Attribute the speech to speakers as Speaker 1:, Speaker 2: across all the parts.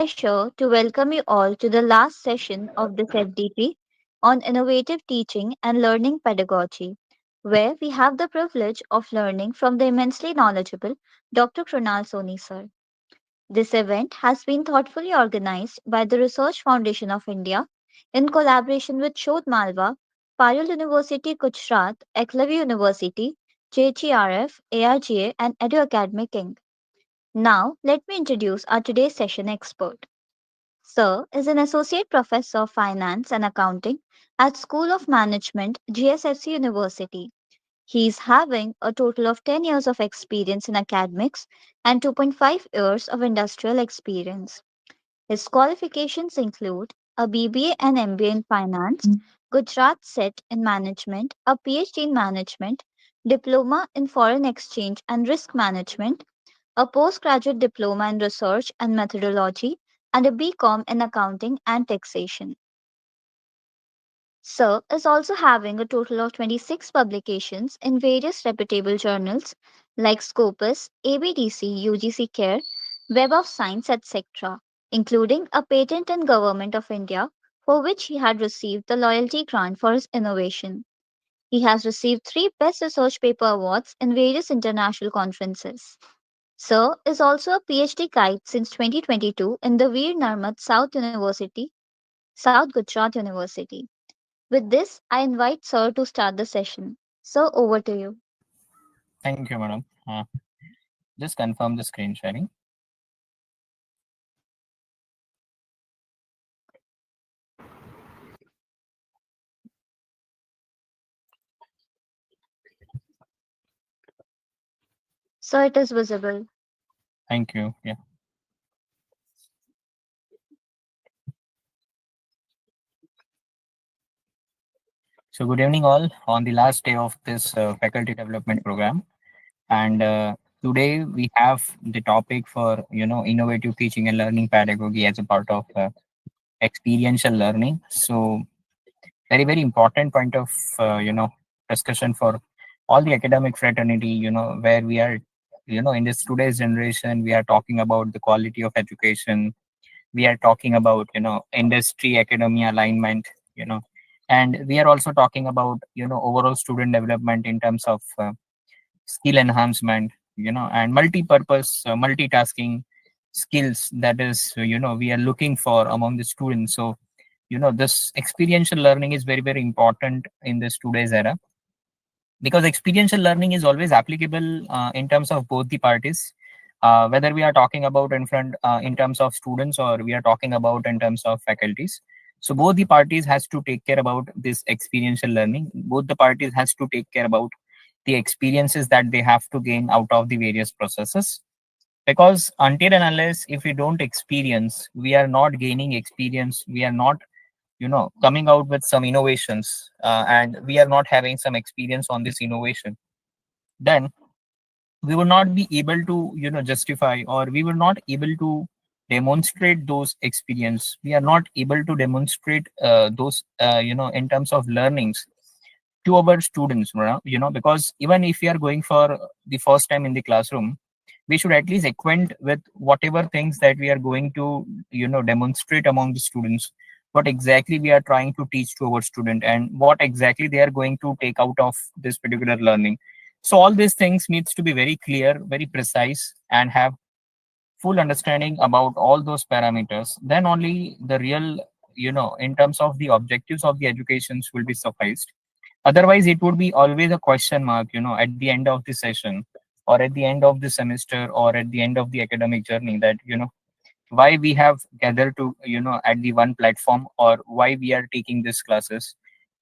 Speaker 1: pleasure to welcome you all to the last session of this FDP on innovative teaching and learning pedagogy, where we have the privilege of learning from the immensely knowledgeable Dr. Krunal Soni sir. This event has been thoughtfully organized by the Research Foundation of India in collaboration with Shodh Malwa, Payal University Gujarat, Eklavya University, JGRF, ARGA, and Edu Academic Inc. Now, let me introduce our today's session expert. Sir is an associate professor of finance and accounting at School of Management, GSFC University. He is having a total of 10 years of experience in academics and 2.5 years of industrial experience. His qualifications include a BBA and MBA in finance, Gujarat SET in management, a PhD in management, diploma in foreign exchange and risk management, a postgraduate diploma in research and methodology, and a BCom in accounting and taxation. Sir is also having a total of 26 publications in various reputable journals like Scopus, ABDC, UGC Care, Web of Science, etc., including a patent in Government of India for which he had received the loyalty grant for his innovation. He has received 3 Best Research Paper awards in various international conferences. Sir is also a PhD guide since 2022 in the Veer Narmad South Gujarat University. With this, I invite Sir to start the session. Sir, over to you.
Speaker 2: Thank you, madam. Just confirm the screen sharing.
Speaker 1: Sir, it is visible.
Speaker 2: Thank you. Yeah. So good evening, all. On the last day of this faculty development program, and today we have the topic for innovative teaching and learning pedagogy as a part of experiential learning. So very important point of discussion for all the academic fraternity. Where we are, in this today's generation, we are talking about the quality of education. We are talking about industry academia alignment. And we are also talking about overall student development in terms of skill enhancement, and multi-purpose multitasking skills that is we are looking for among the students. So this experiential learning is very important in this today's era, because experiential learning is always applicable in terms of both the parties, whether we are talking about in terms of students, or we are talking about in terms of faculties. So both the parties has to take care about this experiential learning. Both the parties has to take care about the experiences that they have to gain out of the various processes, because until and unless if we don't experience, we are not gaining experience, we are not coming out with some innovations, and we are not having some experience on this innovation, then we will not be able to justify, or we will not able to demonstrate those experience. We are not able to demonstrate those in terms of learnings to our students, because even if we are going for the first time in the classroom, we should at least acquaint with whatever things that we are going to demonstrate among the students, what exactly we are trying to teach to our student, and what exactly they are going to take out of this particular learning. So all these things needs to be very clear, very precise, and have full understanding about all those parameters. Then only the real in terms of the objectives of the educations will be sufficed. Otherwise it would be always a question mark at the end of the session, or at the end of the semester, or at the end of the academic journey, that why we have gathered to at the one platform, or why we are taking these classes,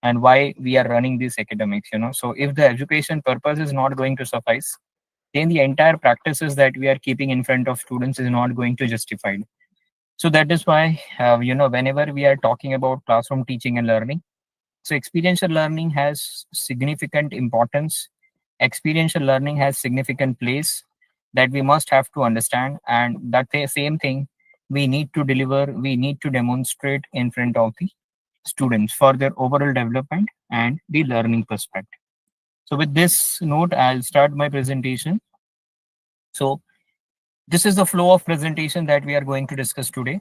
Speaker 2: and why we are running these academics. So if the education purpose is not going to suffice, then the entire practices that we are keeping in front of students is not going to justify. So that is why whenever we are talking about classroom teaching and learning, so experiential learning has significant importance. Experiential learning has significant place that we must have to understand, and that the same thing we need to deliver, we need to demonstrate in front of the students for their overall development and the learning perspective. So with this note, I'll start my presentation. So This is the flow of presentation that we are going to discuss today.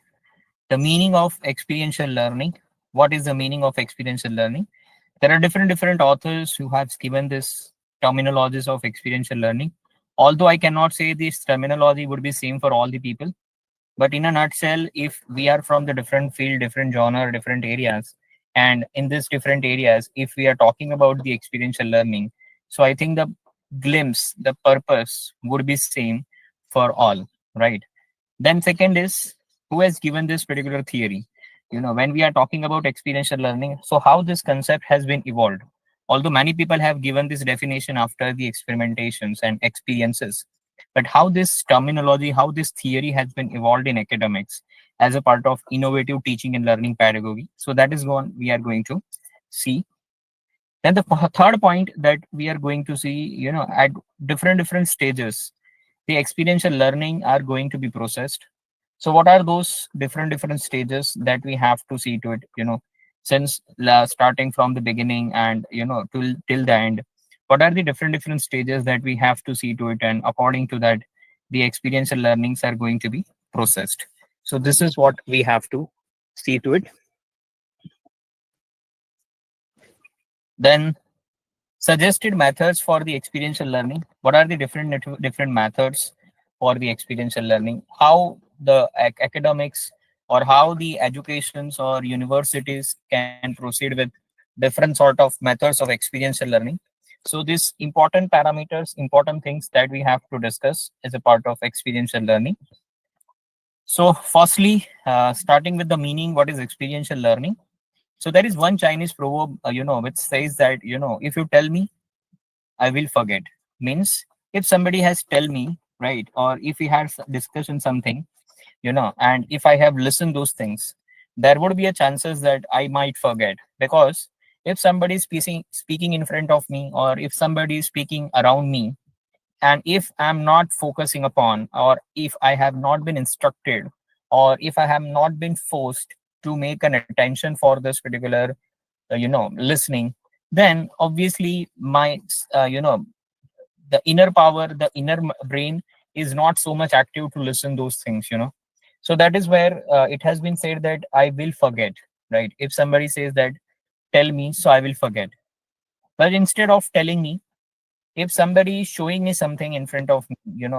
Speaker 2: The meaning of experiential learning. What is the meaning of experiential learning? There are different authors who have given this terminologies of experiential learning. Although I cannot say this terminology would be same for all the people, but in a nutshell, if we are from the different field, different genre, different areas, and in these different areas, if we are talking about the experiential learning, so I think the glimpse, the purpose would be same for all, right? Then second is, who has given this particular theory? When we are talking about experiential learning, so how this concept has been evolved. Although many people have given this definition after the experimentations and experiences, but how this terminology, how this theory has been evolved in academics as a part of innovative teaching and learning pedagogy. So that is one we are going to see. Then the third point that we are going to see, at different stages, the experiential learning are going to be processed. So what are those different stages that we have to see to it, since starting from the beginning and till the end, what are the different stages that we have to see to it, and according to that the experiential learnings are going to be processed. So this is what we have to see to it. Then suggested methods for the experiential learning. What are the different methods for the experiential learning? How the academics or how the educations or universities can proceed with different sort of methods of experiential learning. So these important parameters, important things that we have to discuss as a part of experiential learning. So firstly, starting with the meaning, what is experiential learning? So there is one Chinese proverb, which says that, if you tell me, I will forget. Means if somebody has tell me, right, or if we had discussion something, and if I have listened those things, there would be a chances that I might forget, because if somebody is speaking in front of me, or if somebody is speaking around me, and if I'm not focusing upon, or if I have not been instructed, or if I have not been forced to make an attention for this particular listening, then obviously my the inner power, the inner brain is not so much active to listen those things. So that is where it has been said that I will forget, right? If somebody says that tell me, so I will forget. But instead of telling me, if somebody is showing me something in front of me,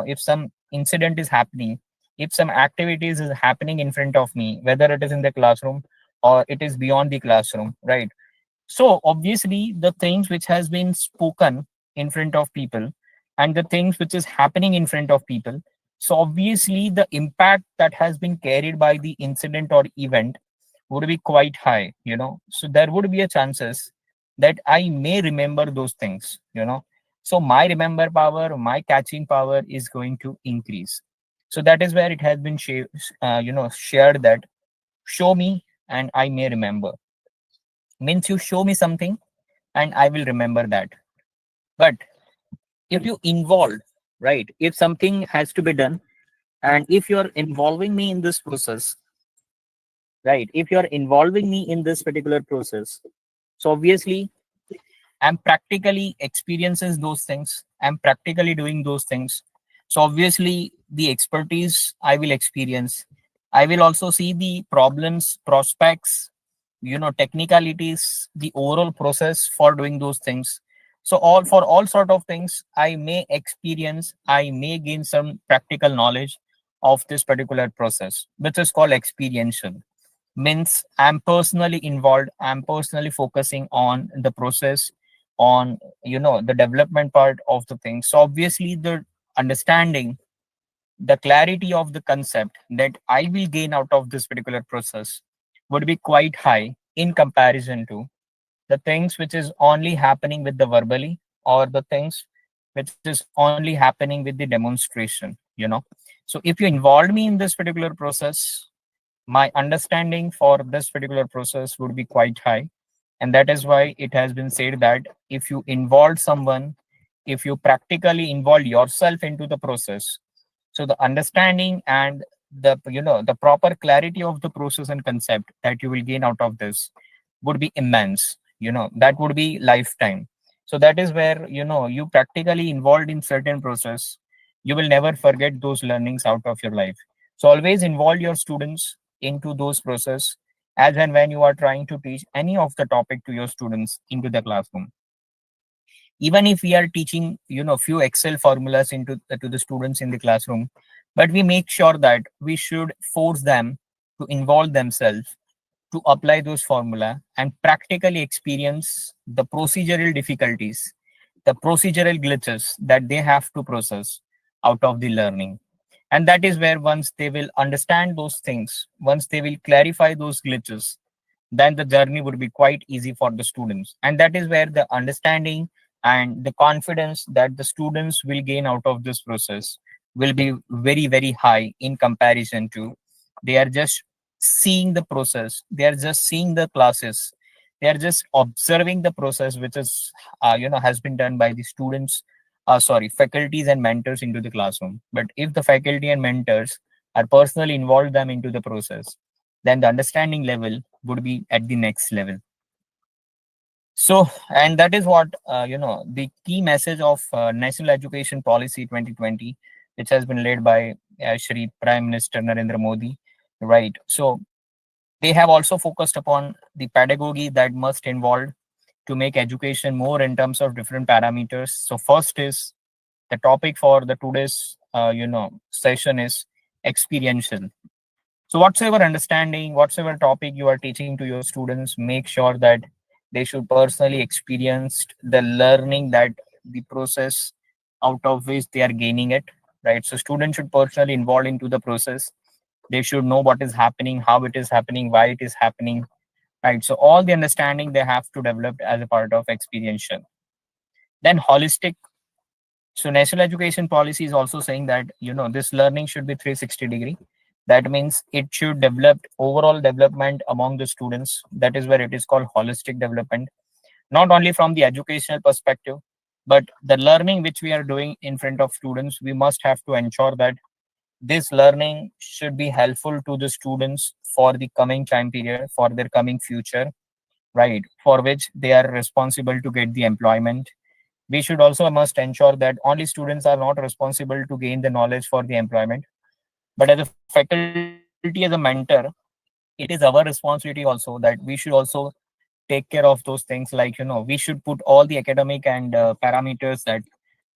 Speaker 2: if some incident is happening, if some activities is happening in front of me, whether it is in the classroom or it is beyond the classroom, right? So obviously the things which has been spoken in front of people, and the things which is happening in front of people, so obviously the impact that has been carried by the incident or event would be quite high. So there would be a chances that I may remember those things. So my remember power, my catching power is going to increase. So that is where it has been shared that show me and I may remember. Means you show me something and I will remember that. But if you involve, right, if something has to be done, and if you're involving me in this process, right, if you're involving me in this particular process, so obviously I'm practically experiences those things. I'm practically doing those things. So obviously the expertise I will experience. I will also see the problems, prospects, technicalities, the overall process for doing those things. So all sort of things I may experience, I may gain some practical knowledge of this particular process, which is called experiential. Means I'm personally involved, I'm personally focusing on the process, on the development part of the thing. So obviously the understanding, the clarity of the concept that I will gain out of this particular process would be quite high in comparison to the things which is only happening with the verbally, or the things which is only happening with the demonstration. So if you involve me in this particular process, my understanding for this particular process would be quite high. And that is why it has been said that if you involve someone, if you practically involve yourself into the process, so the understanding and the proper clarity of the process and concept that you will gain out of this would be immense. That would be lifetime. So that is where you practically involved in certain process, You will never forget those learnings out of your life. So always involve your students into those process as and when you are trying to teach any of the topic to your students into the classroom. Even if we are teaching, few Excel formulas into to the students in the classroom, but we make sure that we should force them to involve themselves to apply those formula and practically experience the procedural difficulties, the procedural glitches that they have to process out of the learning. And that is where once they will understand those things, once they will clarify those glitches, then the journey would be quite easy for the students. And that is where the understanding and the confidence that the students will gain out of this process will be very, very high in comparison to they are just seeing the process, they are just seeing the classes, they are just observing the process which is has been done by the students, sorry, faculties and mentors into the classroom. But if the faculty and mentors are personally involved them into the process, then the understanding level would be at the next level. So, and that is what the key message of National Education Policy 2020, which has been led by Shri Prime Minister Narendra Modi, right? So they have also focused upon the pedagogy that must involve to make education more in terms of different parameters. So first is the topic for the today's session is experiential. So whatsoever understanding, whatsoever topic you are teaching to your students, make sure that they should personally experience the learning, that the process out of which they are gaining it, right? So students should personally involve into the process. They should know what is happening, how it is happening, why it is happening, right? So all the understanding they have to develop as a part of experiential. Then holistic. So national education policy is also saying that this learning should be 360-degree. That means it should develop overall development among the students. That is where it is called holistic development, not only from the educational perspective, but the learning which we are doing in front of students, we must have to ensure that this learning should be helpful to the students for the coming time period, for their coming future, right? For which they are responsible to get the employment. We should also must ensure that only students are not responsible to gain the knowledge for the employment, but as a faculty, as a mentor, it is our responsibility also that we should also take care of those things, like we should put all the academic and parameters that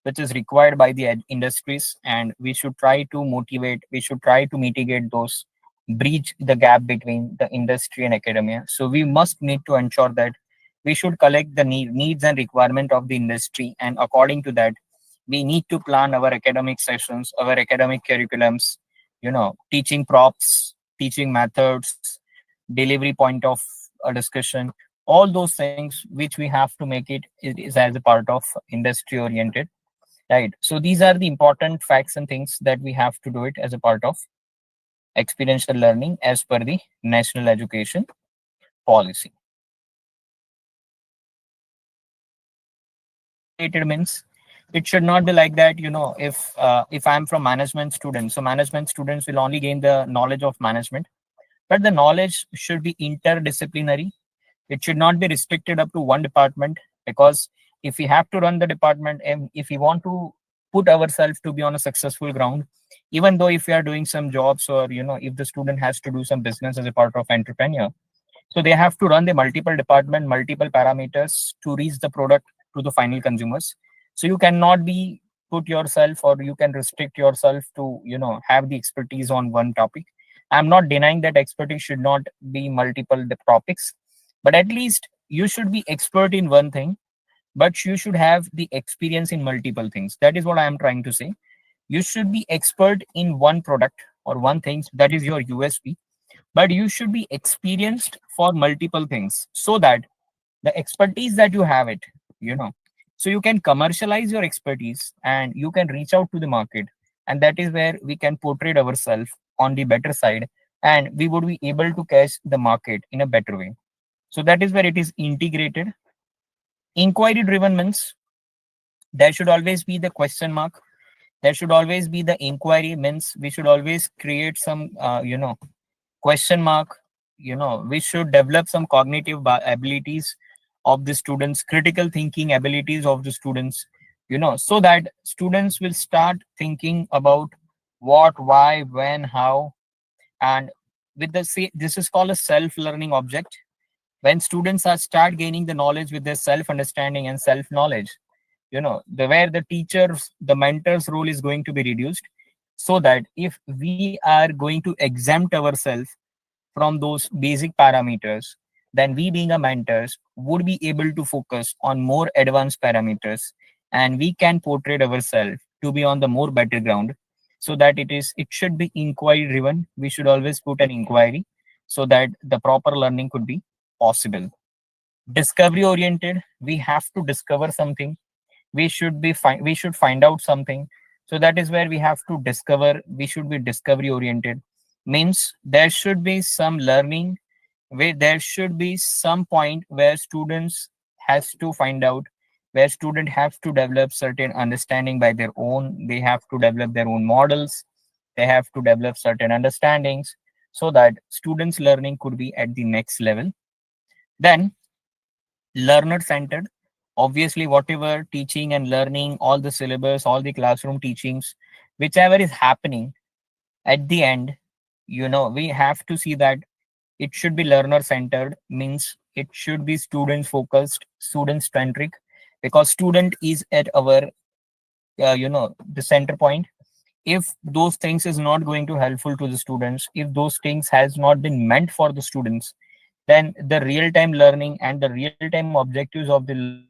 Speaker 2: which is required by the industries, and we should try to motivate, we should try to mitigate those, breach the gap between the industry and academia. So we must need to ensure that we should collect the needs and requirement of the industry, and according to that we need to plan our academic sessions, our academic curriculums, teaching props, teaching methods, delivery point of a discussion, all those things which we have to make it is as a part of industry oriented, right? So these are the important facts and things that we have to do it as a part of experiential learning as per the national education policy. Related means it should not be like that, if I'm from management students, so management students will only gain the knowledge of management, but the knowledge should be interdisciplinary. It should not be restricted up to one department, because if we have to run the department and if we want to put ourselves to be on a successful ground, even though if we are doing some jobs, or if the student has to do some business as a part of entrepreneur, so they have to run the multiple department, multiple parameters to reach the product to the final consumers. So you cannot be put yourself, or you can restrict yourself to have the expertise on one topic. I'm not denying that expertise should not be multiple topics, but at least you should be expert in one thing, but you should have the experience in multiple things. That is what I am trying to say. You should be expert in one product or one thing, that is your USP, but you should be experienced for multiple things, so that the expertise that you have it, you know so you can commercialize your expertise and you can reach out to the market, and that is where we can portray ourselves on the better side, and we would be able to catch the market in a better way. So that is where it is integrated. Inquiry driven means there should always be the question mark, there should always be the inquiry, means we should always create some question mark. We should develop some cognitive abilities of the students, critical thinking abilities of the students. so that students will start thinking about what, why, when, how. And with this is called a self learning object. When students are start gaining the knowledge with their self understanding and self knowledge, the where the teachers, the mentor's role is going to be reduced, so that if we are going to exempt ourselves from those basic parameters, then we being a mentors would be able to focus on more advanced parameters, and we can portray ourselves to be on the more better ground, so that it should be inquiry driven. We should always put an inquiry so that the proper learning could be possible. Discovery oriented, we have to discover something. We should find out something. So that is where we have to discover. We should be discovery oriented, means there should be some learning, where there should be some point where students has to find out, where student have to develop certain understanding by their own. They have to develop their own models, they have to develop certain understandings, so that students learning could be at the next level. Then learner centered, obviously whatever teaching and learning, all the syllabus, all the classroom teachings, whichever is happening, at the end, we have to see that it should be learner centered, means it should be student focused, student centric, because student is at our the center point. If those things is not going to helpful to the students, if those things has not been meant for the students, then the real time learning and the real time objectives of the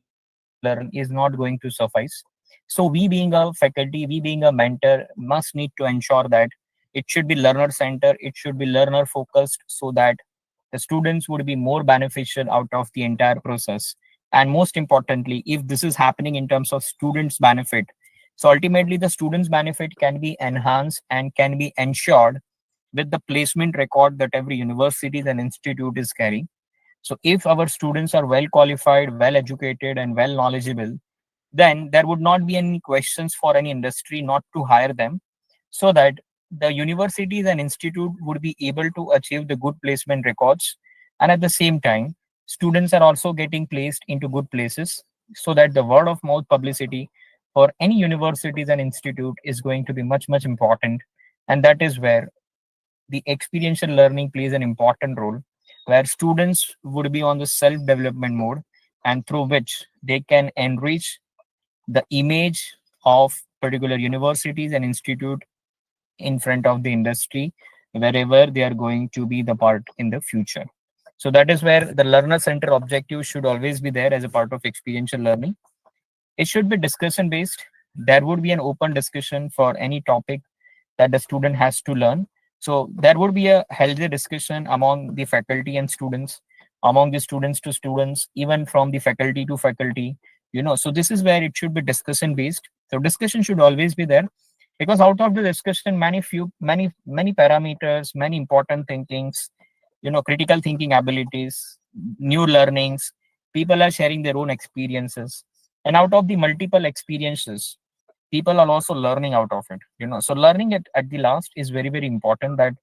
Speaker 2: learning is not going to suffice. So we being a faculty, we being a mentor must need to ensure that it should be learner center, it should be learner focused, so that the students would be more beneficial out of the entire process. And most importantly, if this is happening in terms of students benefit, so ultimately the students benefit can be enhanced and can be ensured with the placement record that every universities and institute is carrying. So if our students are well qualified, well educated, and well knowledgeable, then there would not be any questions for any industry not to hire them, so that the universities and institute would be able to achieve the good placement records. And at the same time, students are also getting placed into good places, so that the word of mouth publicity for any universities and institute is going to be much much important. And that is where the experiential learning plays an important role, where students would be on the self development mode, and through which they can enrich the image of particular universities and institute in front of the industry, wherever they are going to be the part in the future. So that is where the learner center objective should always be there as a part of experiential learning. It should be discussion based. There would be an open discussion for any topic that the student has to learn. So there would be a healthy discussion among the faculty and students, among the students to students, even from the faculty to faculty. So this is where it should be discussion based. So discussion should always be there, because out of the discussion, many parameters, many important thinkings, critical thinking abilities, new learnings, people are sharing their own experiences, and out of the multiple experiences, people are also learning out of it. So learning at the last is very very important, that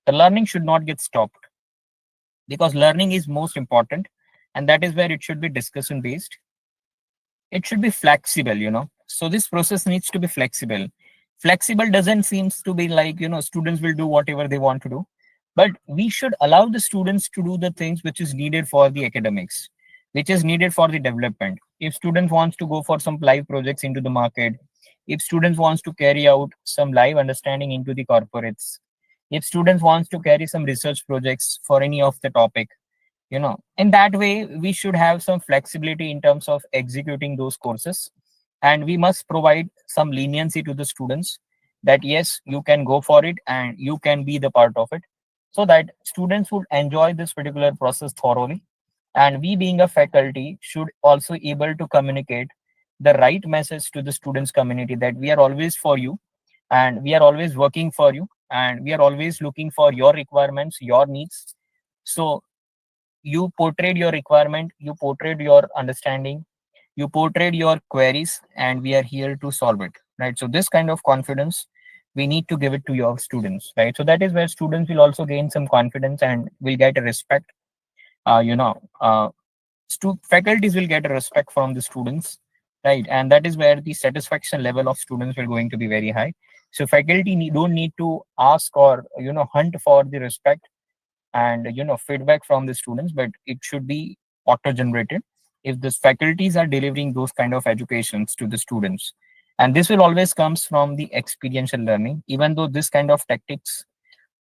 Speaker 2: the learning should not get stopped, because learning is most important. And that is where it should be discussion based. It should be flexible. So this process needs to be flexible. Flexible doesn't seems to be like, students will do whatever they want to do, but we should allow the students to do the things which is needed for the academics, which is needed for the development. If student wants to go for some live projects into the market, if students wants to carry out some live understanding into the corporates, if students wants to carry some research projects for any of the topic, in that way we should have some flexibility in terms of executing those courses. And we must provide some leniency to the students, that yes, you can go for it and you can be the part of it, so that students would enjoy this particular process thoroughly. And we being a faculty should also able to communicate the right message to the students community, that we are always for you, and we are always working for you, and we are always looking for your requirements, your needs. So you portrayed your requirement, you portrayed your understanding, you portrayed your queries, and we are here to solve it, right? So this kind of confidence we need to give it to your students, right? So that is where students will also gain some confidence and will get a respect. uh, you know uh, faculties will get a respect from the students, right? And that is where the satisfaction level of students will going to be very high. So faculty don't need to ask or hunt for the respect and feedback from the students, but it should be auto generated if the faculties are delivering those kind of educations to the students. And this will always comes from the experiential learning, even though this kind of tactics,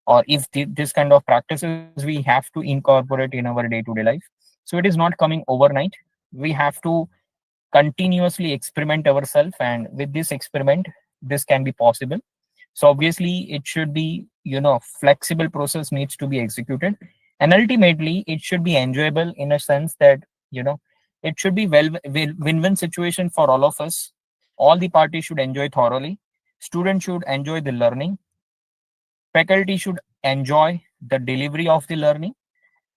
Speaker 2: or if this kind of practices we have to incorporate in our day-to-day life. So it is not coming overnight. We have to continuously experiment ourselves, and with this experiment this can be possible. So obviously it should be flexible process needs to be executed, and ultimately it should be enjoyable in a sense that you know it should be win-win situation for all of us. All the parties should enjoy thoroughly. Students should enjoy the learning, faculty should enjoy the delivery of the learning,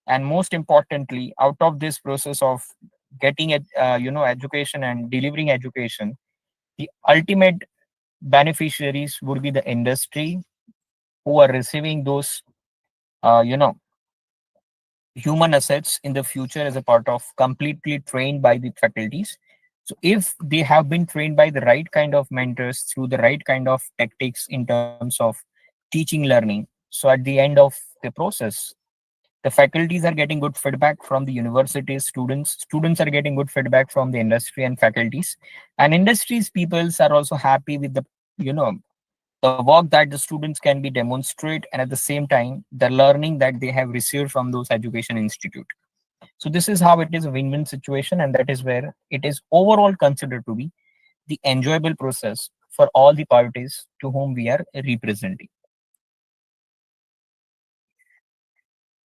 Speaker 2: and most importantly, out of this process of getting education and delivering education, the ultimate beneficiaries would be the industry, who are receiving those uh, you know human assets in the future as a part of completely trained by the faculties. So if they have been trained by the right kind of mentors through the right kind of tactics in terms of teaching learning, so at the end of the process, the faculties are getting good feedback from the universities, students are getting good feedback from the industry and faculties, and industries peoples are also happy with you know the work that the students can be demonstrate, and at the same time the learning that they have received from those education institute. So this is how it is a win-win situation, and that is where it is overall considered to be the enjoyable process for all the parties to whom we are representing.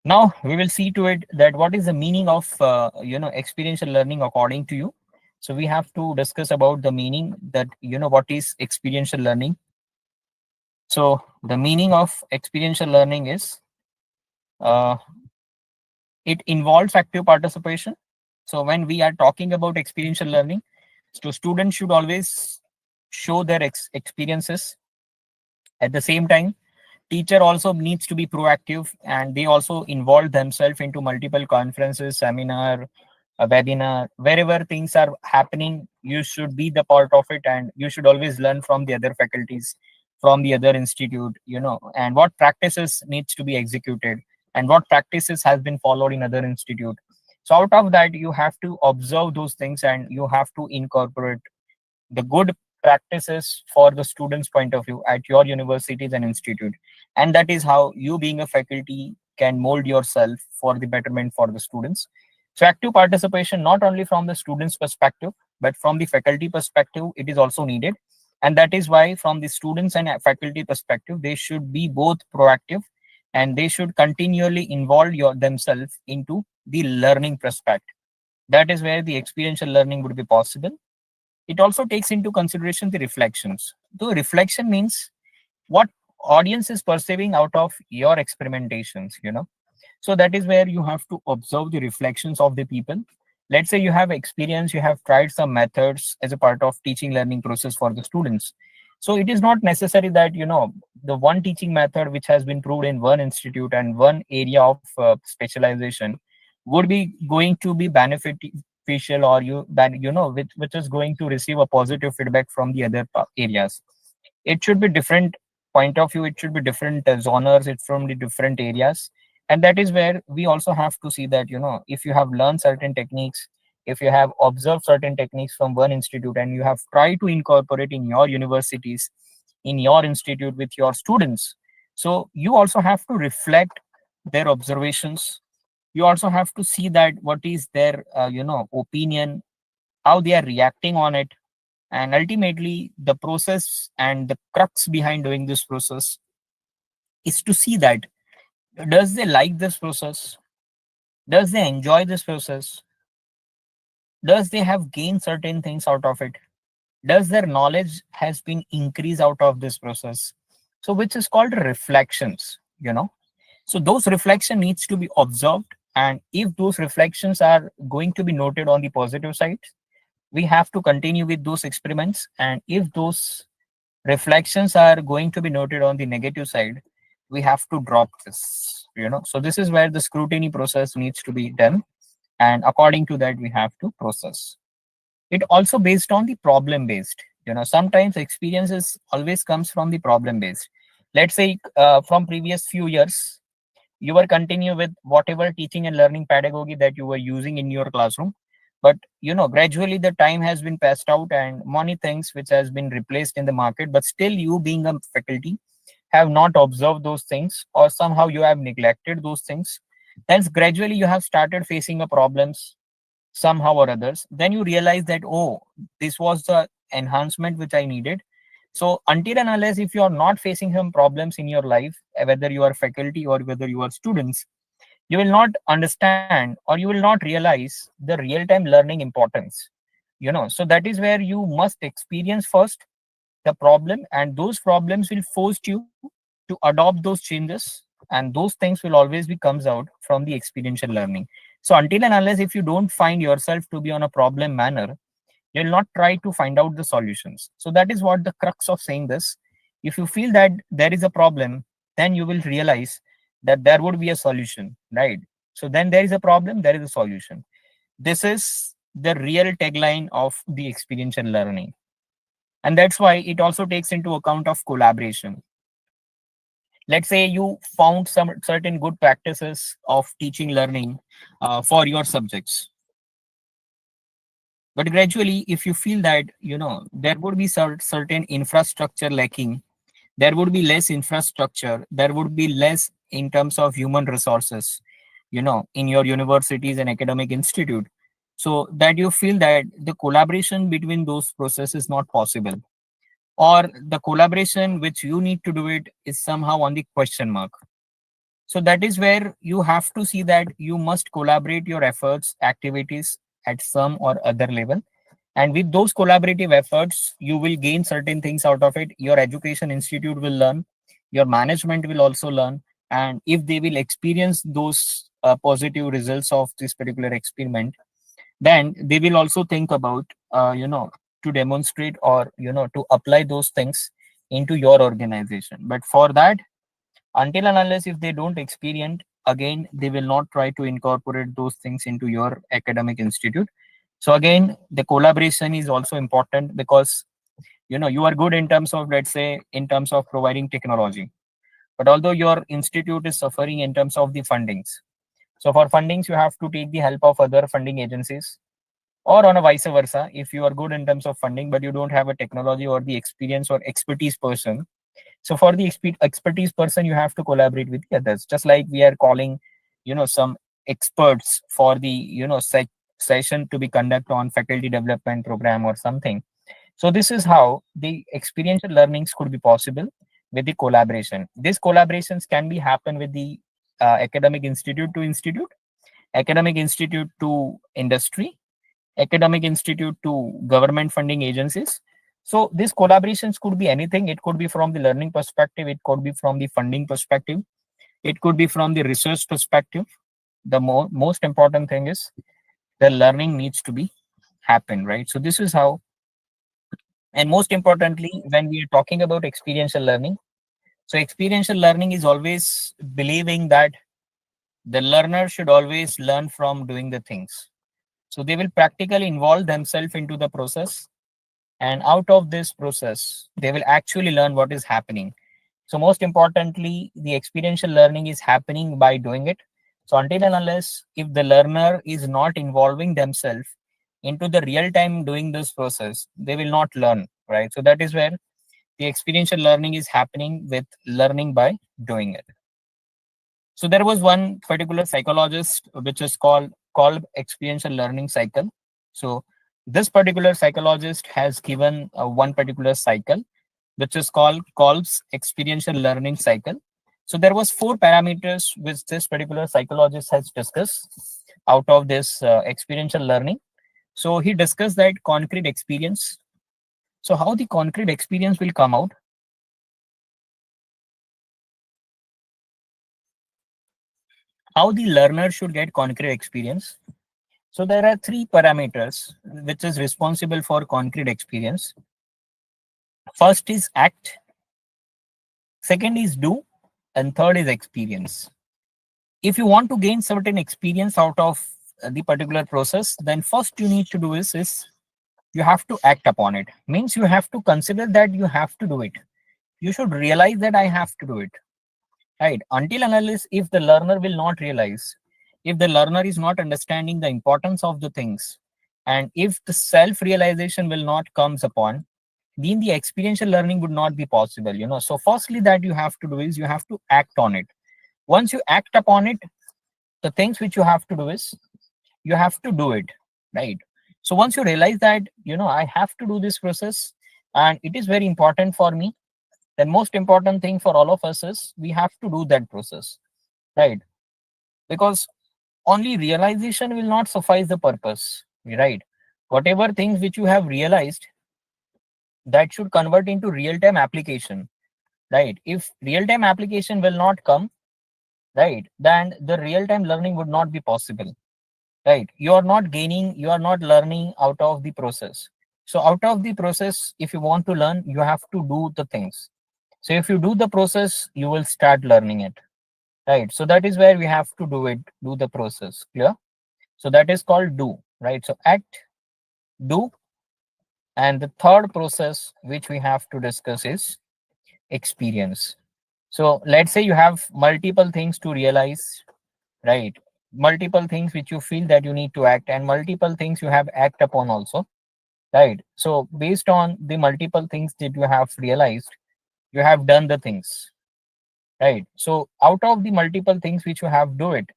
Speaker 2: Now we will see to it that what is the meaning of experiential learning according to you. So we have to discuss about the meaning that what is experiential learning. So the meaning of experiential learning is uh, it involves active participation. So when we are talking about experiential learning, so students should always show their experiences. At the same time, teacher also needs to be proactive, and they also involve themselves into multiple conferences, seminar, a webinar, wherever things are happening. You should be the part of it, and you should always learn from the other faculties, from the other institute, and what practices needs to be executed, and what practices has been followed in other institute. So out of that you have to observe those things, and you have to incorporate the good practices for the students point of view at your universities and institute. And that is how you being a faculty can mold yourself for the betterment for the students. So active participation not only from the students perspective, but from the faculty perspective it is also needed. And that is why from the students and faculty perspective they should be both proactive, and they should continually involve themselves into the learning prospect. That is where the experiential learning would be possible. It also takes into consideration the reflections. Though reflection means what audience is perceiving out of your experimentations. So that is where you have to observe the reflections of the people. Let's say you have experience, you have tried some methods as a part of teaching learning process for the students. So it is not necessary that the one teaching method which has been proved in one institute and one area of specialization would be going to be beneficial, or which is going to receive a positive feedback from the other areas. It should be different point of view, it should be different genres, it's from the different areas. And that is where we also have to see that if you have learned certain techniques, if you have observed certain techniques from one institute and you have tried to incorporate in your universities, in your institute with your students, so you also have to reflect their observations. You also have to see that what is their opinion, how they are reacting on it. And ultimately the process and the crux behind doing this process is to see that does they like this process, does they enjoy this process, does they have gained certain things out of it, does their knowledge has been increased out of this process. So which is called reflections. So those reflection needs to be observed, and if those reflections are going to be noted on the positive side, we have to continue with those experiments. And if those reflections are going to be noted on the negative side, we have to drop this. So this is where the scrutiny process needs to be done, and according to that we have to process. It also based on the problem based. Sometimes experiences always comes from the problem based. Let's say from previous few years, you were continue with whatever teaching and learning pedagogy that you were using in your classroom, but gradually the time has been passed out and many things which has been replaced in the market, but still you being a faculty have not observed those things, or somehow you have neglected those things. Then gradually you have started facing a problems somehow or others. Then you realize that, oh, this was the enhancement which I needed. So until and unless if you are not facing some problems in your life, whether you are faculty or whether you are students, you will not understand or you will not realize the real time learning importance. So that is where you must experience first the problem, and those problems will force you to adopt those changes, and those things will always be comes out from the experiential learning. So until and unless if you don't find yourself to be on a problem manner, you will not try to find out the solutions. So that is what the crux of saying this. If you feel that there is a problem, then you will realize that there would be a solution, right? So then there is a problem, there is a solution. This is the real tagline of the experiential learning. And that's why it also takes into account of collaboration. Let's say you found some certain good practices of teaching learning for your subjects, but gradually if you feel that there would be certain infrastructure lacking, there would be less infrastructure, there would be less in terms of human resources, in your universities and academic institute, so that you feel that the collaboration between those processes is not possible, or the collaboration which you need to do it is somehow on the question mark. So that is where you have to see that you must collaborate your efforts, activities at some or other level. And with those collaborative efforts, you will gain certain things out of it. Your education institute will learn, your management will also learn. And if they will experience those positive results of this particular experiment, then they will also think about, to demonstrate or, to apply those things into your organization. But for that, until and unless if they don't experience, again they will not try to incorporate those things into your academic institute. So again the collaboration is also important, because you are good in terms of, let's say, in terms of providing technology, but although your institute is suffering in terms of the fundings, so for fundings you have to take the help of other funding agencies, or on a vice versa, if you are good in terms of funding but you don't have a technology or the experience or expertise person, so for the expertise person, you have to collaborate with the others. Just like we are calling, some experts for the session to be conducted on faculty development program or something. So this is how the experiential learnings could be possible with the collaboration. These collaborations can be happen with the academic institute to institute, academic institute to industry, academic institute to government funding agencies. So these collaborations could be anything. It could be from the learning perspective, it could be from the funding perspective, it could be from the research perspective. The most important thing is the learning needs to be happen, right? So this is how. And most importantly, when we are talking about experiential learning, so experiential learning is always believing that the learner should always learn from doing the things. So they will practically involve themselves into the process, and out of this process they will actually learn what is happening. So most importantly, the experiential learning is happening by doing it. So until and unless if the learner is not involving themselves into the real time doing this process, they will not learn, right? So that is where the experiential learning is happening with learning by doing it. So there was one particular psychologist which is called experiential learning cycle. So this particular psychologist has given one particular cycle which is called Kolb's experiential learning cycle. So there was four parameters which this particular psychologist has discussed out of this experiential learning. So he discussed that concrete experience. So how the concrete experience will come out, how the learner should get concrete experience. So there are three parameters which is responsible for concrete experience. First is act, second is do, and third is experience. If you want to gain certain experience out of the particular process, then first you need to do is You have to act upon it. Means you have to consider that you have to do it. You should realize that I have to do it. Right? Until and unless if the learner will not realize, if the learner is not understanding the importance of the things, and if the self-realization will not comes upon, then the experiential learning would not be possible. So firstly that you have to do is you have to act on it. Once you act upon it, the things which you have to do is you have to do it, right? So once you realize that I have to do this process and it is very important for me, then most important thing for all of us is we have to do that process, right? Because only realization will not suffice the purpose, right? Whatever things which you have realized, that should convert into real time application, right? If real time application will not come, right, then the real time learning would not be possible, right? You are not gaining, you are not learning out of the process. So out of the process, if you want to learn, you have to do the things. So if you do the process, you will start learning it, right? So that is where we have to do it, do the process. Clear? So that is called do, right? So act, do. And the third process which we have to discuss is experience. So let's say you have multiple things to realize, right? Multiple things which you feel that you need to act, and multiple things you have act upon also, right? So based on the multiple things that you have realized, you have done the things, right? So out of the multiple things which you have do it,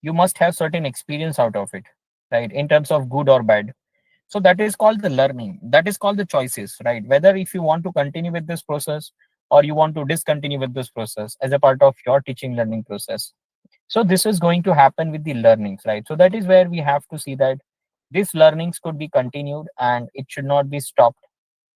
Speaker 2: you must have certain experience out of it, right? In terms of good or bad. So that is called the learning, that is called the choices, right? Whether if you want to continue with this process or you want to discontinue with this process as a part of your teaching learning process. So this is going to happen with the learnings, right? So that is where we have to see that these learnings could be continued and it should not be stopped,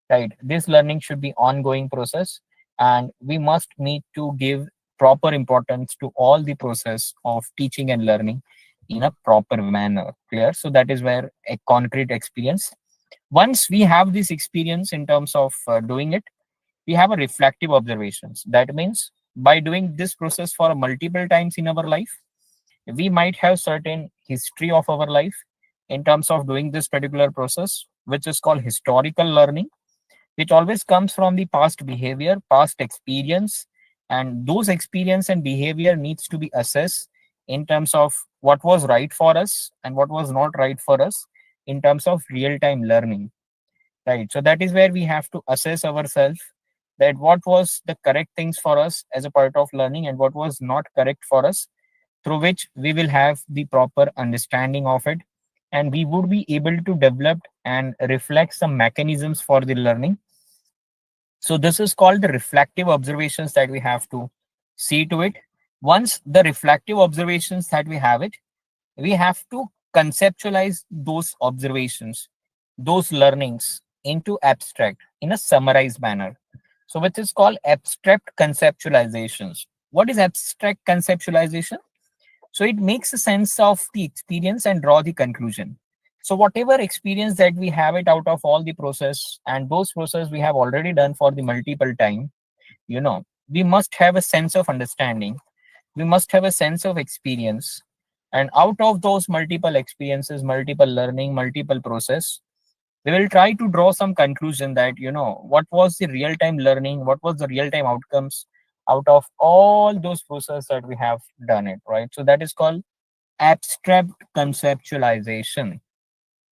Speaker 2: right? This learning should be ongoing process, and we must need to give proper importance to all the process of teaching and learning in a proper manner. Clear? So that is where a concrete experience. Once we have this experience in terms of doing it, we have a reflective observations. That means by doing this process for multiple times in our life, we might have certain history of our life in terms of doing this particular process, which is called historical learning, which always comes from the past behavior, past experience, and those experience and behavior needs to be assessed in terms of what was right for us and what was not right for us in terms of real time learning, right? So that is where we have to assess ourselves, that what was the correct things for us as a part of learning and what was not correct for us, through which we will have the proper understanding of it, and we would be able to develop and reflect some mechanisms for the learning. So this is called the reflective observations that we have to see to it. Once the reflective observations that we have it, we have to conceptualize those observations, those learnings into abstract in a summarized manner. So which is called abstract conceptualizations. What is abstract conceptualization? So it makes a sense of the experience and draw the conclusion. So whatever experience that we have it out of all the process, and those process we have already done for the multiple time, we must have a sense of understanding, we must have a sense of experience, and out of those multiple experiences, multiple learning, multiple process, we will try to draw some conclusion that what was the real time learning, what was the real time outcomes out of all those process that we have done it, right? So that is called abstract conceptualization.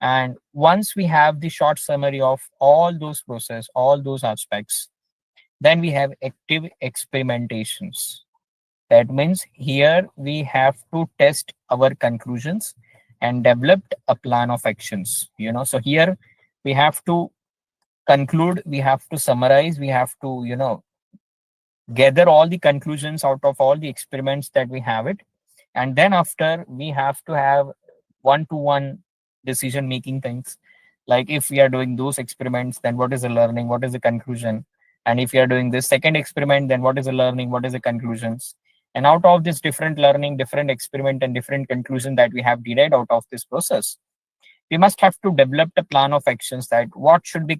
Speaker 2: And once we have the short summary of all those process, all those aspects, then we have active experimentations. That means here we have to test our conclusions and developed a plan of actions. So here we have to conclude, we have to summarize, we have to gather all the conclusions out of all the experiments that we have it, and then after we have to have one to one decision making things, like if we are doing those experiments, then what is the learning, what is the conclusion, and if you are doing this second experiment, then what is the learning, what is the conclusions, and out of this different learning, different experiment, and different conclusion that we have derived out of this process, we must have to develop a plan of actions, that what should be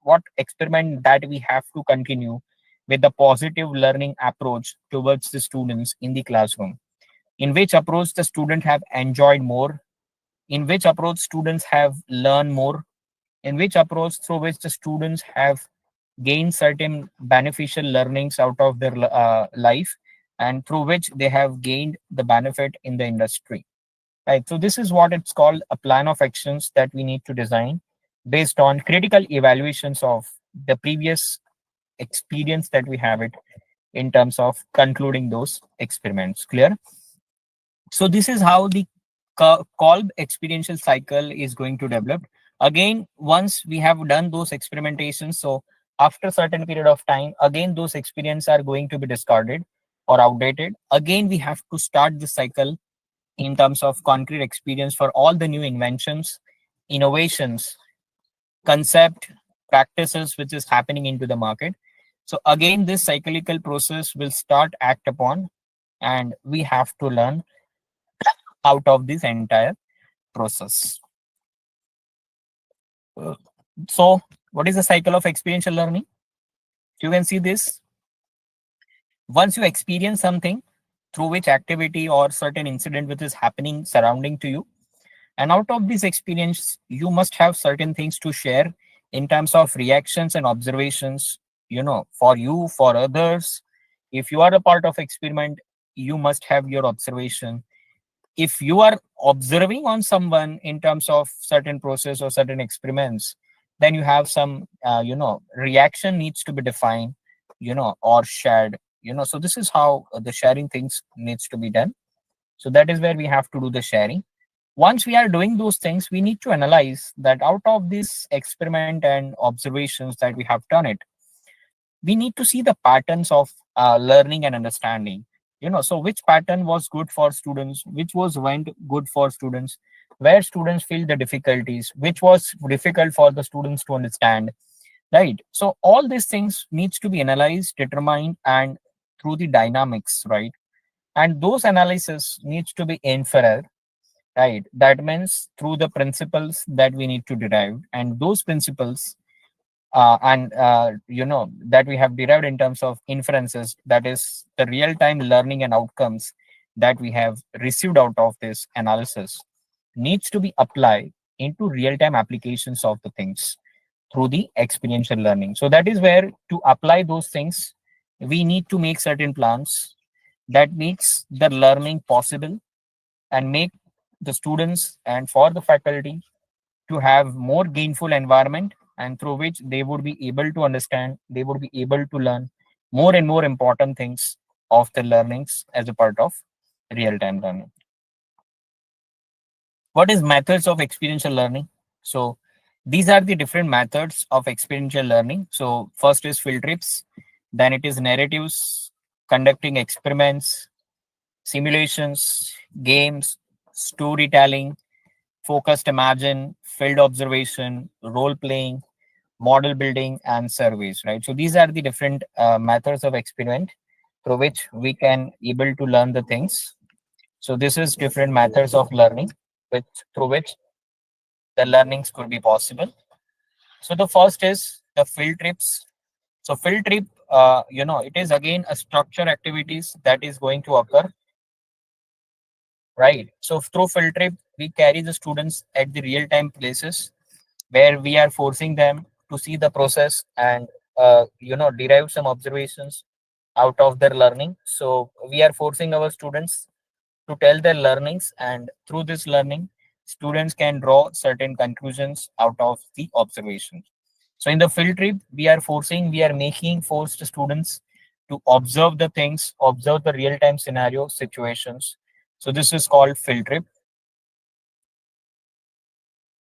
Speaker 2: what experiment that we have to continue with the positive learning approach towards the students in the classroom, in which approach the student have enjoyed more, in which approach students have learned more, in which approach through which the students have gained certain beneficial learnings out of their life, and through which they have gained the benefit in the industry. Right. So this is what it's called, a plan of actions that we need to design based on critical evaluations of the previous experience that we have it in terms of concluding those experiments. Clear? So this is how the Kolb experiential cycle is going to develop. Again, once we have done those experimentations, so after a certain period of time, again those experiences are going to be discarded or outdated. Again, we have to start the cycle in terms of concrete experience for all the new inventions, innovations, concept, practices which is happening into the market. So again, this cyclical process will start act upon, and we have to learn out of this entire process. Uh, So, what is the cycle of experiential learning? You can see this. Once you experience something through which activity or certain incident which is happening surrounding to you, and out of this experience, you must have certain things to share in terms of reactions and observations, for you, for others. If you are a part of experiment, you must have your observation. If you are observing on someone in terms of certain process or certain experiments, then you have some reaction needs to be defined, or shared. So this is how the sharing things needs to be done. So that is where we have to do the sharing. Once we are doing those things, we need to analyze that out of this experiment and observations that we have done it, we need to see the patterns of learning and understanding. So which pattern was good for students, which was went good for students, where students feel the difficulties, which was difficult for the students to understand, right? So all these things needs to be analyzed, determined, and through the dynamics, right? And those analysis needs to be inferred, right? That means through the principles that we need to derive, and those principles and that we have derived in terms of inferences, that is the real time learning and outcomes that we have received out of this analysis, needs to be applied into real time applications of the things through the experiential learning. So that is where to apply those things, we need to make certain plans that makes the learning possible and make the students and for the faculty to have more gainful environment, and through which they would be able to understand, they would be able to learn more and more important things of the learnings as a part of real time learning. What is methods of experiential learning? So these are the different methods of experiential learning. So first is field trips, then it is narratives, conducting experiments, simulations, games, storytelling, focused imagine, field observation, role playing, model building, and surveys, right? So these are the different methods of experiment through which we can able to learn the things. So this is different methods of learning which through which the learnings could be possible. So the first is the field trips. So field trip, it is again a structure activities that is going to occur, right? So through field trip, we carry the students at the real time places where we are forcing them to see the process and derive some observations out of their learning. So we are forcing our students to tell their learnings, and through this learning, students can draw certain conclusions out of the observation. So in the field trip, we are making forced students to observe the things, observe the real time scenario situations. So this is called field trip.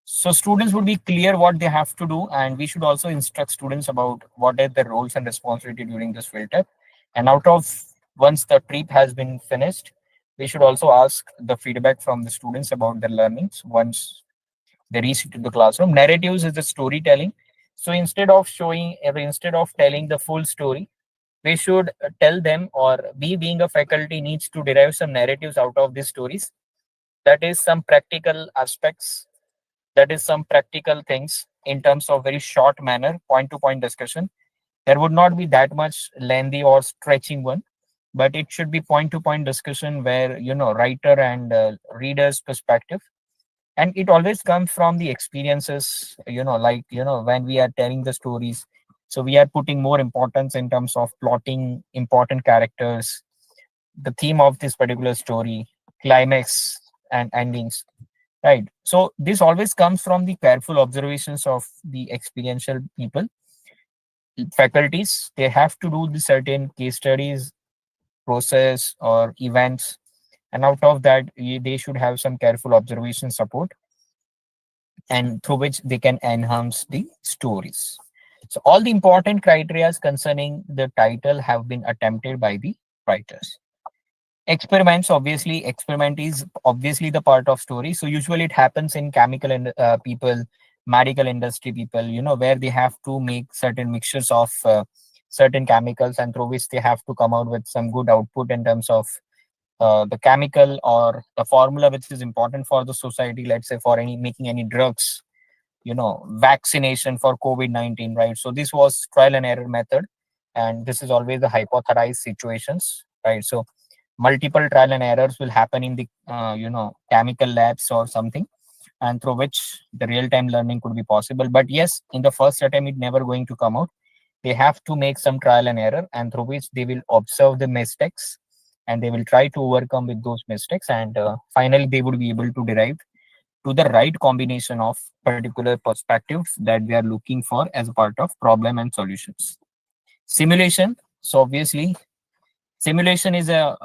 Speaker 2: So students would be clear what they have to do, and we should also instruct students about what are their roles and responsibility during this field trip. And out of once the trip has been finished, we should also ask the feedback from the students about their learnings once they reach to the classroom. Narratives is the storytelling. So instead of telling the full story, we should tell them, or we being a faculty needs to derive some narratives out of these stories. That is some practical aspects, that is some practical things in terms of very short manner, point to point discussion. There would not be that much lengthy or stretching one, but it should be point to point discussion where writer and reader's perspective and it always comes from the experiences, like, when we are telling the stories. So we are putting more importance in terms of plotting important characters, the theme of this particular story, climax and endings, right? So this always comes from the careful observations of the experiential people, faculties. They have to do the certain case studies, process or events, and out of that they should have some careful observation support, and through which they can enhance the stories. So all the important criteria concerning the title have been attempted by the writers. Experiments, obviously, experiment is obviously the part of story. So usually it happens in chemical and people, medical industry people, where they have to make certain mixtures of certain chemicals, and through which they have to come out with some good output in terms of the chemical or the formula which is important for the society, let's say for any making any drugs, vaccination for COVID-19, right? So this was trial and error method, and this is always the hypothesized situations, right? So multiple trial and errors will happen in the chemical labs or something, and through which the real time learning could be possible. But yes, in the first attempt it never going to come out. They have to make some trial and error, and through which they will observe the mistakes, and they will try to overcome with those mistakes, and finally they would be able to derive to the right combination of particular perspectives that we are looking for as a part of problem and solutions. Simulation. So obviously simulation is a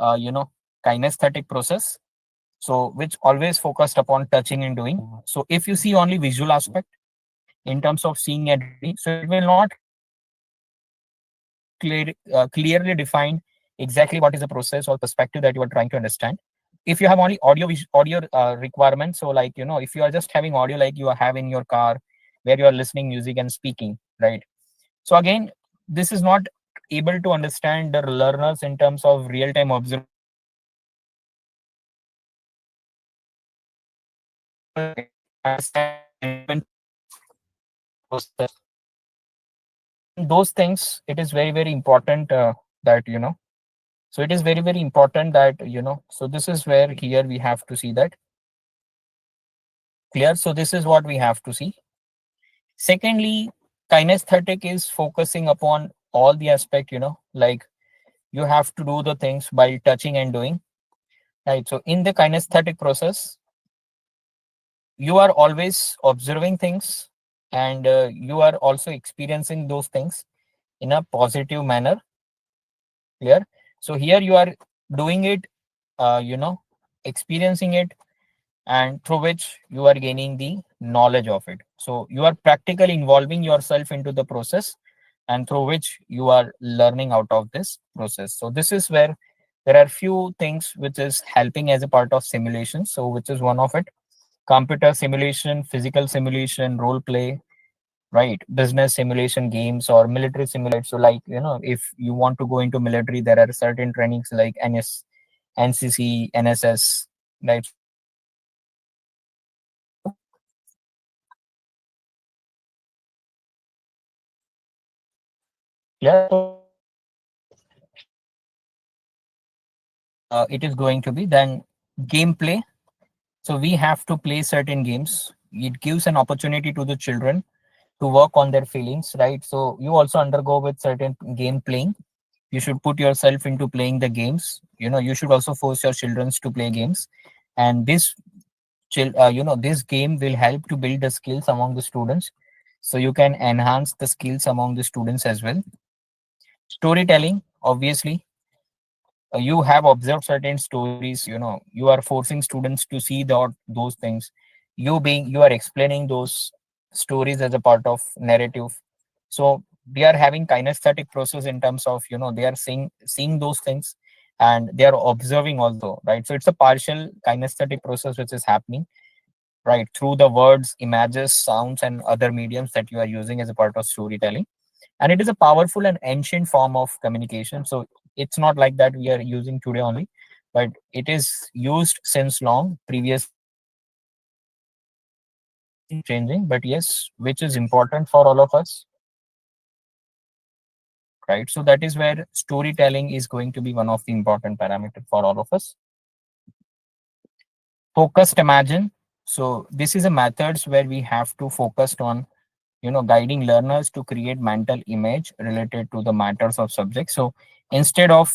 Speaker 2: kinesthetic process, so which always focused upon touching and doing. So if you see only visual aspect in terms of seeing and reading, so it will not clearly define exactly what is the process or perspective that you are trying to understand. If you have only audio requirements, so like, if you are just having audio like you have in your car, where you are listening music and speaking, right? So again, this is not able to understand the learners in terms of real time observation or understand the relevant process. So in those things, it is very, very important that, so it is very, very important that, so this is where here we have to see that clear. So this is what we have to see. Secondly, kinesthetic is focusing upon all the aspect, like you have to do the things by touching and doing, right? So in the kinesthetic process, you are always observing things, and you are also experiencing those things in a positive manner, clear? So here you are doing it, experiencing it, and through which you are gaining the knowledge of it. So you are practically involving yourself into the process, and through which you are learning out of this process. So this is where there are few things which is helping as a part of simulation. So which is one of it: computer simulation, physical simulation, role play, right? Business simulation games or military simulate. So like, if you want to go into military, there are certain trainings like NCC, NSS, right? So these are the trainings which is happening as a part of clear. So it is going to be then gameplay. So we have to play certain games. It gives an opportunity to the children to work on their feelings, right? So you also undergo with certain game playing. You should put yourself into playing the games. You should also force your children to play games, and this game will help to build the skills among the students. So you can enhance the skills among the students as well. Storytelling, obviously, you have observed certain stories, you are forcing students to see those things. You are explaining those stories as a part of narrative. So they are having kinesthetic process in terms of, they are seeing those things, and they are observing also, right? So it's a partial kinesthetic process which is happening, right, through the words, images, sounds, and other mediums that you are using as a part of storytelling. And it is a powerful and ancient form of communication. So it's not like that we are using today only, but it is used since long previously. Changing, but yes, which is important for all of us, right? So that is where storytelling is going to be one of the important parameters for all of us. Focused imagine. So this is a methods where we have to focus on guiding learners to create mental image related to the matters of subject. So instead of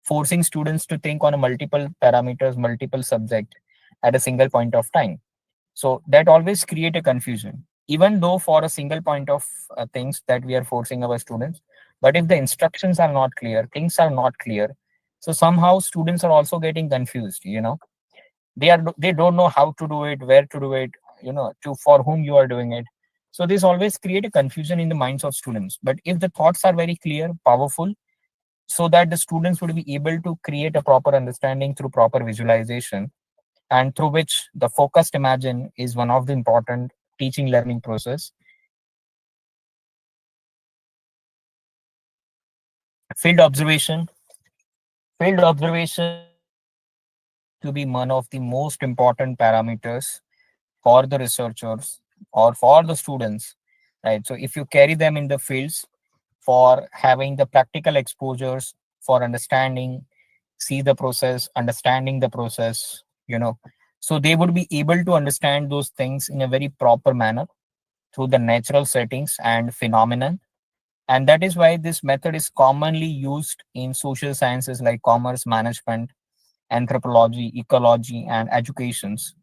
Speaker 2: forcing students to think on a multiple parameters, multiple subject at a single point of time, so that always create a confusion, even though for a single point of things that we are forcing our students. But if the instructions are not clear, things are not clear, so somehow students are also getting confused. They don't know how to do it, where to do it, to for whom you are doing it. So this always create a confusion in the minds of students. But if the thoughts are very clear, powerful, so that the students would be able to create a proper understanding through proper visualization, and through which the focused imagine is one of the important teaching learning process. Field observation field observation is going to be one of the most important parameters for the researchers or for the students, right? So if you carry them in the fields for having the practical exposures, for understanding, see the process, understanding the process, so they would be able to understand those things in a very proper manner through the natural settings and phenomenon. And that is why this method is commonly used in social sciences like commerce, management, anthropology, ecology, and educations,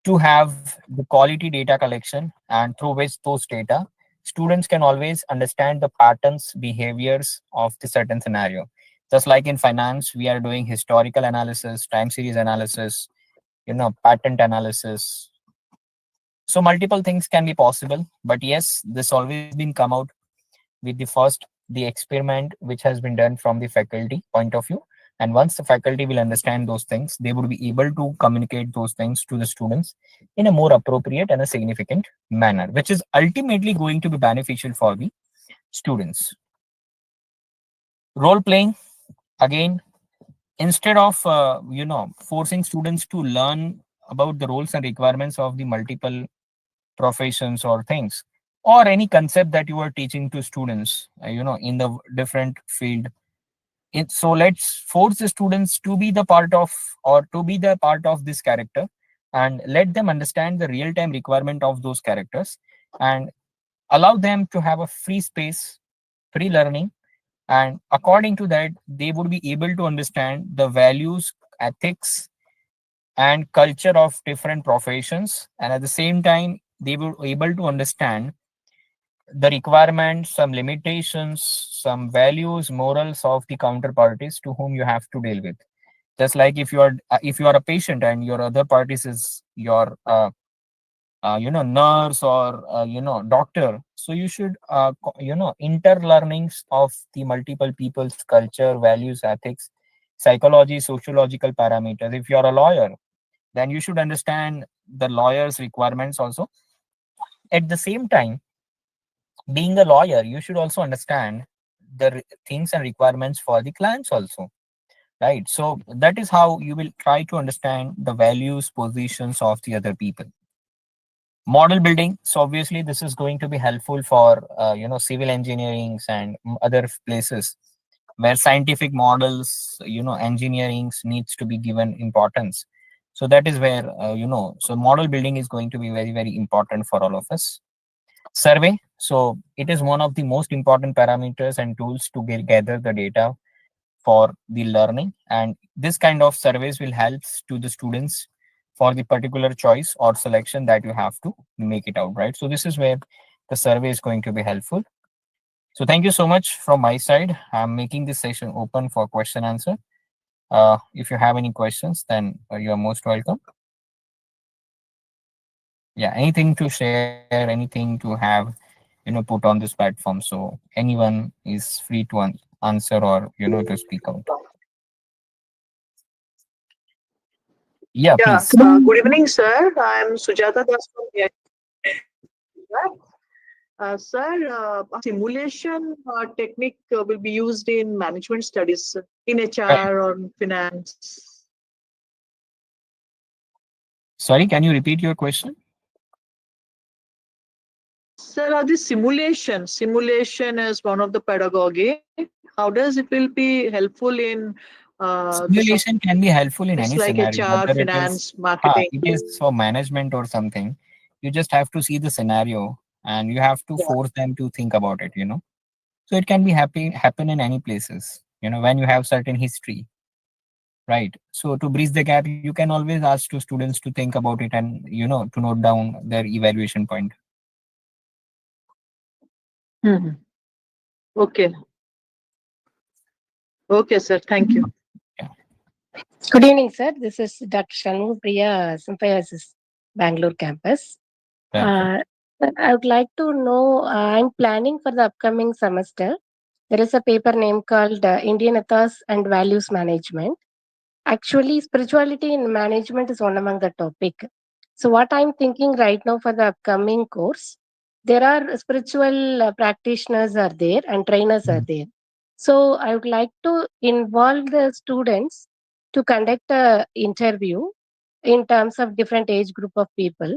Speaker 2: to have the quality data collection, and through which those data students can always understand the patterns, behaviors of the certain scenario. Just like in finance, we are doing historical analysis, time series analysis, patent analysis. So multiple things can be possible, but yes, this always been come out with the experiment which has been done from the faculty point of view. And once the faculty will understand those things, they would be able to communicate those things to the students in a more appropriate and a significant manner, which is ultimately going to be beneficial for the students. Role playing, again, instead of forcing students to learn about the roles and requirements of the multiple professions or things, or any concept that you are teaching to students, in the different field. So let's force the students to be the part of, or to be the part of this character, and let them understand the real time requirement of those characters, and allow them to have a free space, free learning. And according to that, they would be able to understand the values, ethics, and culture of different professions. And at the same time, they will be able to understand the requirements, some limitations, some values, morals of the counterparties to whom you have to deal with. Just like if you are a patient and your other parties is your nurse or doctor, so you should interlearnings of the multiple people's culture, values, ethics, psychology, sociological parameters. If you are a lawyer, then you should understand the lawyer's requirements also. At the same time, being a lawyer, you should also understand the things and requirements for the clients also, right? So that is how you will try to understand the values, positions of the other people. Model building, so obviously this is going to be helpful for civil engineerings and other places where scientific models, engineerings needs to be given importance. So that is where so model building is going to be very, very important for all of us. Survey, so it is one of the most important parameters and tools to gather the data for the learning, and this kind of surveys will help to the students for the particular choice or selection that you have to make it out, right? So this is where the survey is going to be helpful. So thank you so much from my side. I'm making this session open for question answer. If you have any questions, then you are most welcome. Yeah, anything to share, anything to have put on this platform, so anyone is free to answer or to speak out. Yeah,
Speaker 3: Yeah,
Speaker 2: please.
Speaker 3: good evening, sir. I'm Sujata Das from sir, simulation technique will be used in management studies in
Speaker 2: Right.
Speaker 3: HR or finance.
Speaker 2: Sorry, can you repeat your question?
Speaker 3: Sir, this simulation is one of the pedagogy. How does it will be helpful in The some
Speaker 2: Simulation can be helpful in
Speaker 3: subjects
Speaker 2: any
Speaker 3: like
Speaker 2: scenario,
Speaker 3: HR,
Speaker 2: whether it is
Speaker 3: finance, marketing.
Speaker 2: it is for management or something. You just have to see the scenario and you have to
Speaker 3: Yeah.
Speaker 2: force them to think about it, So it can be happen in any places, when you have certain history, right? So to bridge the gap, you can always ask to students to think about it and to note down their evaluation point.
Speaker 3: Mhm. Okay. Okay, sir. Thank you.
Speaker 2: Yeah,
Speaker 4: Good evening, sir. This is Dr. Shanmu Priya, Symbiosis, Bangalore campus.
Speaker 2: perfect.
Speaker 4: Uh, I would like to know, I'm planning for the upcoming semester. There is a paper name called Indian Ethos and Values Management. Actually, spirituality in management is one among the topic. So, what I'm thinking right now for the upcoming course, there are spiritual practitioners are there and trainers are
Speaker 2: Mhm.
Speaker 4: there. So, I would like to involve the students to conduct a interview in terms of different age group of people.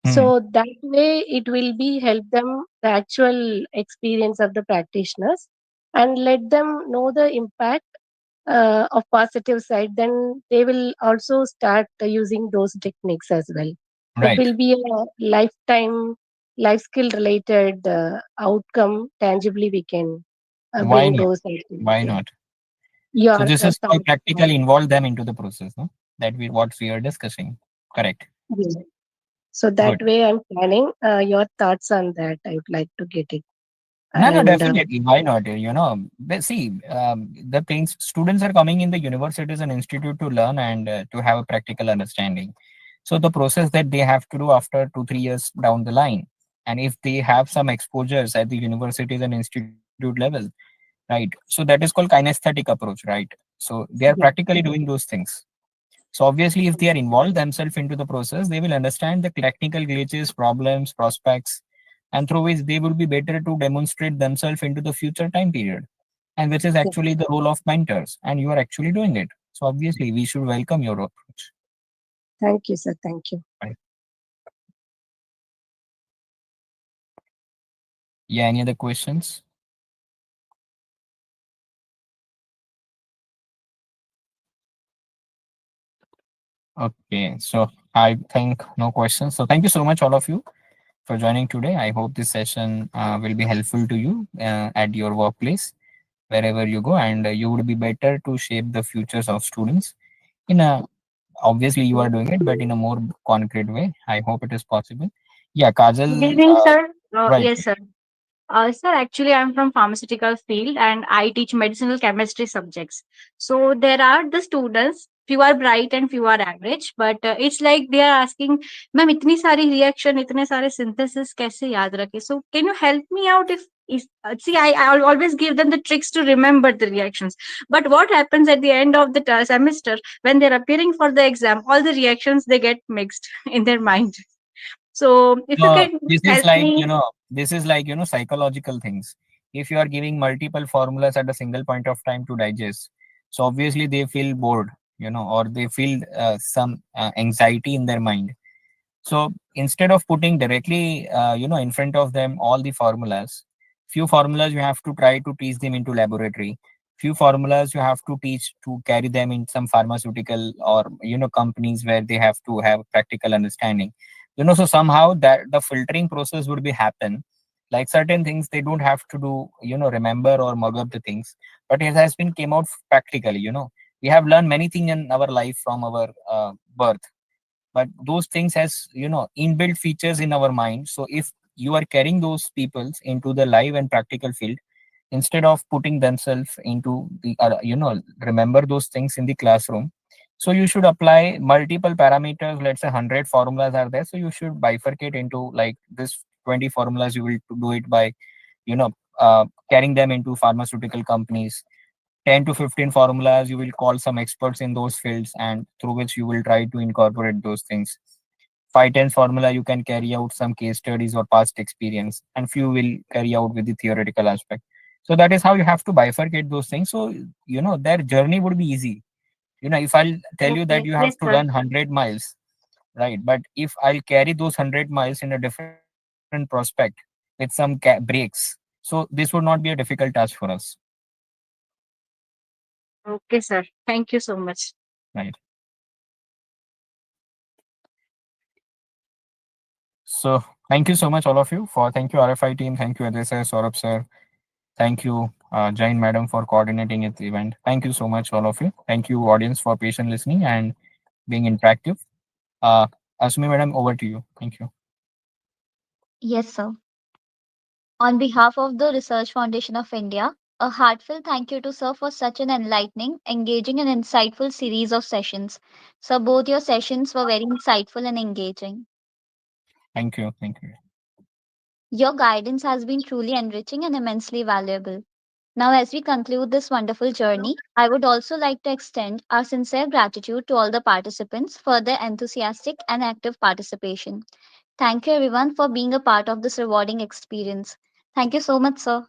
Speaker 2: Mhm.
Speaker 4: So that way, it will be help them the actual experience of the practitioners and let them know the impact of positive side, then they will also start using those techniques as well. That
Speaker 2: Right.
Speaker 4: will be a lifetime life skill related outcome tangibly we can
Speaker 2: Why
Speaker 4: bring
Speaker 2: not?
Speaker 4: those
Speaker 2: Why
Speaker 4: activities.
Speaker 2: not? So
Speaker 4: Your
Speaker 2: this is called
Speaker 4: thoughts
Speaker 2: practically
Speaker 4: on
Speaker 2: involve them into the process, no? That what we are discussing. Correct.
Speaker 4: yeah. So that
Speaker 2: Good.
Speaker 4: way I'm planning your thoughts on that. I would like to get it.
Speaker 2: No, no,
Speaker 4: And
Speaker 2: definitely. Why not? See, the things students are coming in the universities and institute to learn and to have a practical understanding. So the process that they have to do after 2 3 years down the line, and if they have some exposures at the universities and institute level, right? So that is called kinesthetic approach, right? So they are
Speaker 4: yeah,
Speaker 2: practically doing those things. So obviously, if they are involved themselves into the process, they will understand the technical glitches, problems, prospects, and through which they will be better to demonstrate themselves into the future time period. And which is
Speaker 4: yeah.
Speaker 2: actually the role of mentors, and you are actually doing it. So obviously, we should welcome your approach.
Speaker 4: Thank you, sir. Thank you.
Speaker 2: Right? Yeah. Any other questions? Okay. So I think no questions. So thank you so much, all of you, for joining today. I hope this session will be helpful to you at your workplace, wherever you go, and you would be better to shape the futures of students in a obviously you are doing it, but in a more concrete way. I hope it is possible. Yeah,
Speaker 5: Good
Speaker 2: Kajal,
Speaker 5: evening, sir.
Speaker 2: right.
Speaker 5: Yes, sir. Sir, actually, I'm from pharmaceutical field and I teach medicinal chemistry subjects. So there are the students, few are bright and few are average, but it's like they are asking, "Ma'am, इतनी सारी reaction, इतने सारे synthesis कैसे याद रखे?" So can you help me out if see, I'll always give them the tricks to remember the reactions. But what happens at the end of the semester when they're appearing for the exam, all the reactions they get mixed in their mind. So if you
Speaker 2: So
Speaker 5: can
Speaker 2: this is
Speaker 5: help
Speaker 2: like,
Speaker 5: me.
Speaker 2: psychological things. If you are giving multiple formulas at a single point of time to digest, so obviously they feel bored, or they feel some anxiety in their mind. So instead of putting directly, in front of them all the formulas, few formulas you have to try to teach them into laboratory. Few formulas you have to teach to carry them in some pharmaceutical or companies where they have to have practical understanding. So somehow that the filtering process would be happen. Like certain things they don't have to do, remember or mug up the things, but it has been came out practically. We have learned many things in our life from our birth, but those things has inbuilt features in our mind. So if you are carrying those peoples into the live and practical field, instead of putting themselves into the remember those things in the classroom, so you should apply multiple parameters. Let's say 100 formulas are there, so you should bifurcate into like this 20 formulas. You will do it by you know carrying them into pharmaceutical companies. 10 to 15 formulas you will call some experts in those fields, and through which you will try to incorporate those things. 5 10 formula you can carry out some case studies or past experience, and few will carry out with the theoretical aspect. So that is how you have to bifurcate those things, so their journey would be easy. If I'll tell you that
Speaker 5: Okay.
Speaker 2: you have
Speaker 5: Yes,
Speaker 2: to
Speaker 5: sir.
Speaker 2: run 100 miles, right, but if I'll carry those 100 miles in a different prospect with some breaks, so this would not be a difficult task for us.
Speaker 5: Okay, sir. Thank you so much.
Speaker 2: Right. So thank you so much, all of you. For thank you, RFI team. Thank you, Ajay sir, Saurabh sir. Thank you, Jain madam, for coordinating this event. Thank you so much, all of you. Thank you, audience, for patient listening and being interactive. Uh, Asmi madam, over to you. Thank you.
Speaker 1: Yes, sir. On behalf of the Research Foundation of India, a heartfelt thank you to Sir for such an enlightening, engaging, and insightful series of sessions. Sir, both your sessions were very insightful and engaging.
Speaker 2: Thank you. Thank you.
Speaker 1: Your guidance has been truly enriching and immensely valuable. Now, as we conclude this wonderful journey, I would also like to extend our sincere gratitude to all the participants for their enthusiastic and active participation. Thank you, everyone, for being a part of this rewarding experience. Thank you so much, sir.